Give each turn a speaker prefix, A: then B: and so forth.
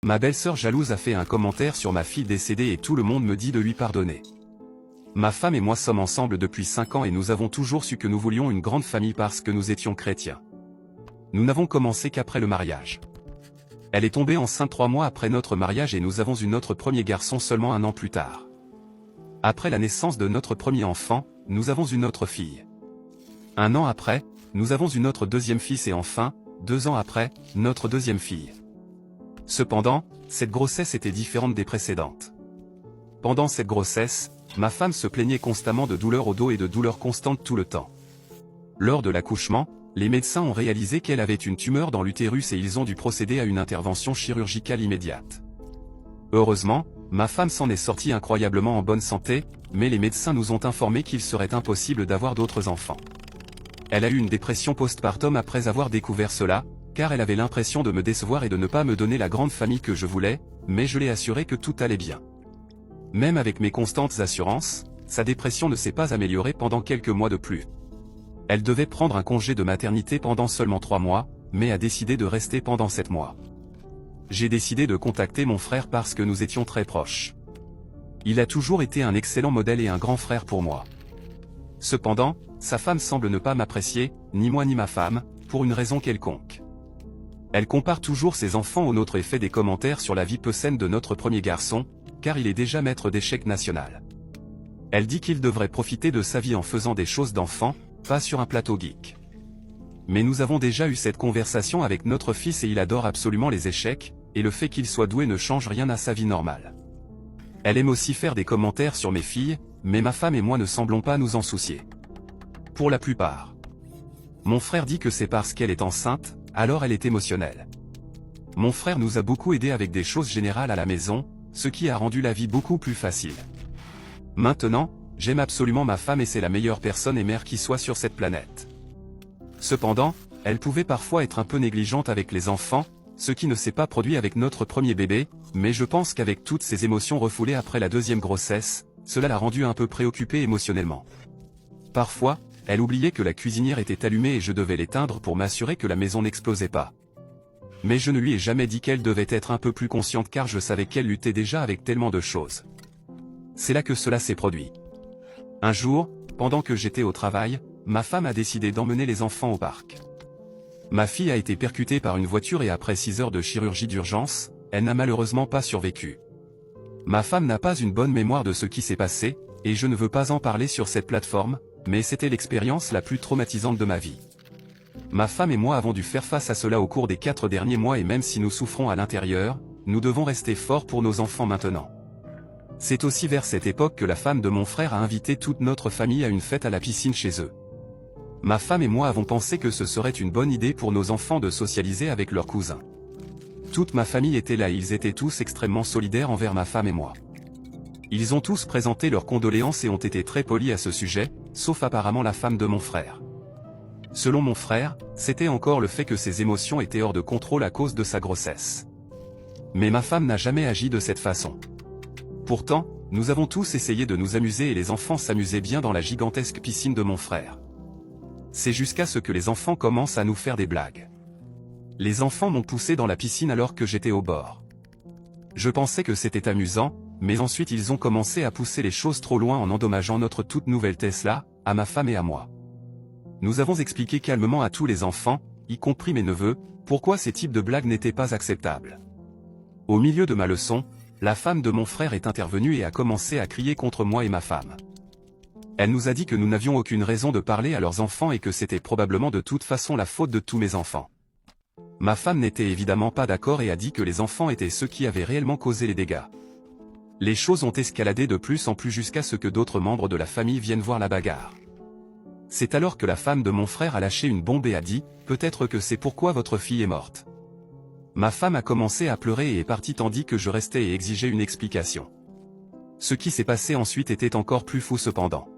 A: Ma belle-sœur jalouse a fait un commentaire sur ma fille décédée et tout le monde me dit de lui pardonner. Ma femme et moi sommes ensemble depuis 5 ans et nous avons toujours su que nous voulions une grande famille parce que nous étions chrétiens. Nous n'avons commencé qu'après le mariage. Elle est tombée enceinte 3 mois après notre mariage et nous avons eu notre premier garçon seulement 1 an plus tard. Après la naissance de notre premier enfant, nous avons eu notre fille. 1 an après, nous avons eu notre deuxième fils et enfin, 2 ans après, notre deuxième fille. Cependant, cette grossesse était différente des précédentes. Pendant cette grossesse, ma femme se plaignait constamment de douleurs au dos et de douleurs constantes tout le temps. Lors de l'accouchement, les médecins ont réalisé qu'elle avait une tumeur dans l'utérus et ils ont dû procéder à une intervention chirurgicale immédiate. Heureusement, ma femme s'en est sortie incroyablement en bonne santé, mais les médecins nous ont informé qu'il serait impossible d'avoir d'autres enfants. Elle a eu une dépression postpartum après avoir découvert cela, car elle avait l'impression de me décevoir et de ne pas me donner la grande famille que je voulais, mais je l'ai assuré que tout allait bien. Même avec mes constantes assurances, sa dépression ne s'est pas améliorée pendant quelques mois de plus. Elle devait prendre un congé de maternité pendant seulement 3 mois, mais a décidé de rester pendant 7 mois. J'ai décidé de contacter mon frère parce que nous étions très proches. Il a toujours été un excellent modèle et un grand frère pour moi. Cependant, sa femme semble ne pas m'apprécier, ni moi ni ma femme, pour une raison quelconque. Elle compare toujours ses enfants aux nôtres et fait des commentaires sur la vie peu saine de notre premier garçon, car il est déjà maître d'échecs national. Elle dit qu'il devrait profiter de sa vie en faisant des choses d'enfant, pas sur un plateau geek. Mais nous avons déjà eu cette conversation avec notre fils et il adore absolument les échecs, et le fait qu'il soit doué ne change rien à sa vie normale. Elle aime aussi faire des commentaires sur mes filles, mais ma femme et moi ne semblons pas nous en soucier. Pour la plupart. Mon frère dit que c'est parce qu'elle est enceinte, alors elle est émotionnelle. Mon frère nous a beaucoup aidés avec des choses générales à la maison, ce qui a rendu la vie beaucoup plus facile. Maintenant, j'aime absolument ma femme et c'est la meilleure personne et mère qui soit sur cette planète. Cependant, elle pouvait parfois être un peu négligente avec les enfants, ce qui ne s'est pas produit avec notre premier bébé, mais je pense qu'avec toutes ces émotions refoulées après la deuxième grossesse, cela l'a rendue un peu préoccupée émotionnellement. Parfois, elle oubliait que la cuisinière était allumée et je devais l'éteindre pour m'assurer que la maison n'explosait pas. Mais je ne lui ai jamais dit qu'elle devait être un peu plus consciente car je savais qu'elle luttait déjà avec tellement de choses. C'est là que cela s'est produit. Un jour, pendant que j'étais au travail, ma femme a décidé d'emmener les enfants au parc. Ma fille a été percutée par une voiture et après 6 heures de chirurgie d'urgence, elle n'a malheureusement pas survécu. Ma femme n'a pas une bonne mémoire de ce qui s'est passé, et je ne veux pas en parler sur cette plateforme, mais c'était l'expérience la plus traumatisante de ma vie. Ma femme et moi avons dû faire face à cela au cours des 4 derniers mois et même si nous souffrons à l'intérieur, nous devons rester forts pour nos enfants maintenant. C'est aussi vers cette époque que la femme de mon frère a invité toute notre famille à une fête à la piscine chez eux. Ma femme et moi avons pensé que ce serait une bonne idée pour nos enfants de socialiser avec leurs cousins. Toute ma famille était là et ils étaient tous extrêmement solidaires envers ma femme et moi. Ils ont tous présenté leurs condoléances et ont été très polis à ce sujet, sauf apparemment la femme de mon frère. Selon mon frère, c'était encore le fait que ses émotions étaient hors de contrôle à cause de sa grossesse. Mais ma femme n'a jamais agi de cette façon. Pourtant, nous avons tous essayé de nous amuser et les enfants s'amusaient bien dans la gigantesque piscine de mon frère. C'est jusqu'à ce que les enfants commencent à nous faire des blagues. Les enfants m'ont poussé dans la piscine alors que j'étais au bord. Je pensais que c'était amusant, mais ensuite ils ont commencé à pousser les choses trop loin en endommageant notre toute nouvelle Tesla, à ma femme et à moi. Nous avons expliqué calmement à tous les enfants, y compris mes neveux, pourquoi ces types de blagues n'étaient pas acceptables. Au milieu de ma leçon, la femme de mon frère est intervenue et a commencé à crier contre moi et ma femme. Elle nous a dit que nous n'avions aucune raison de parler à leurs enfants et que c'était probablement de toute façon la faute de tous mes enfants. Ma femme n'était évidemment pas d'accord et a dit que les enfants étaient ceux qui avaient réellement causé les dégâts. Les choses ont escaladé de plus en plus jusqu'à ce que d'autres membres de la famille viennent voir la bagarre. C'est alors que la femme de mon frère a lâché une bombe et a dit « Peut-être que c'est pourquoi votre fille est morte ». Ma femme a commencé à pleurer et est partie tandis que je restais et exigeais une explication. Ce qui s'est passé ensuite était encore plus fou cependant.